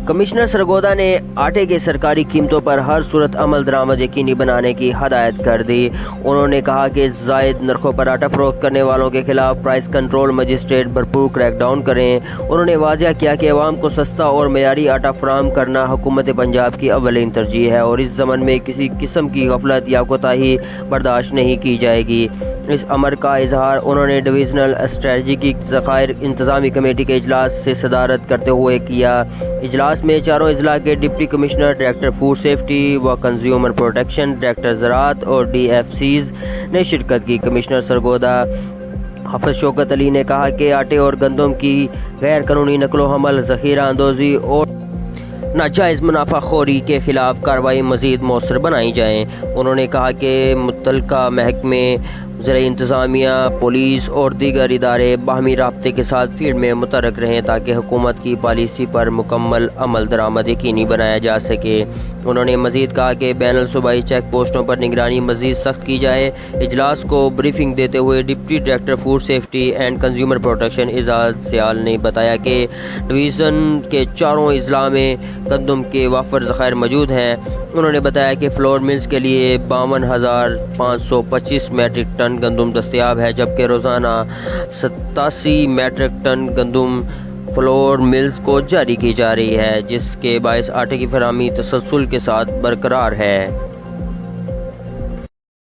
Commissioner Sargodha نے آٹے کے سرکاری قیمتوں پر ہر صورت عمل درآمد یقینی بنانے کی ہدایت کر دی۔ انہوں نے کہا کہ زائد نرخوں پر آٹا فروخت کرنے والوں کے خلاف پرائس کنٹرول مجسٹریٹ بھرپور کریک ڈاؤن کریں۔ انہوں نے واضح کیا کہ عوام کو سستا اور معیاری آٹا فراہم کرنا حکومت پنجاب کی اولین ترجیح ہے اور اس ضمن میں کسی قسم کی غفلت یا کوتاہی برداشت نہیں کی جائے گی۔ اس امر کا اظہار انہوں نے ڈویژنل اسٹریٹجک ذخائر انتظامی کمیٹی کے اجلاس سے صدارت کرتے ہوئے کیا۔ اجلاس میں چاروں اضلاع کے deputy commissioner, director food safety و کنزیومر پروٹیکشن، ڈائریکٹر زراعت اور ڈی ایف سیز نے شرکت کی۔ کمشنر سرگودا حافظ شوکت علی نے کہا کہ آٹے اور گندم کی غیر قانونی نقل و حمل، ذخیرہ اندوزی اور ناجائز منافع خوری کے خلاف کارروائی مزید مؤثر بنائی جائے۔ انہوں نے کہا کہ متعلقہ محکمے، زرعی انتظامیہ، پولیس اور دیگر ادارے باہمی رابطے کے ساتھ فیلڈ میں متحرک رہیں تاکہ حکومت کی پالیسی پر مکمل عمل درآمد یقینی بنایا جا سکے۔ انہوں نے مزید کہا کہ بین الصوبائی چیک پوسٹوں پر نگرانی مزید سخت کی جائے۔ اجلاس کو بریفنگ دیتے ہوئے deputy director food safety and consumer protection Ijaz Sial نے بتایا کہ ڈویژن کے چاروں اضلاع میں گندم کے وافر ذخائر موجود ہیں۔ انہوں نے بتایا کہ فلور ملز کے لیے 52,525 میٹرک ٹن گندم دستیاب ہے، جبکہ روزانہ 87 میٹرک ٹن گندم فلور ملز کو جاری کی جا رہی ہے، جس کے باعث آٹے کی فراہمی تسلسل کے ساتھ برقرار ہے۔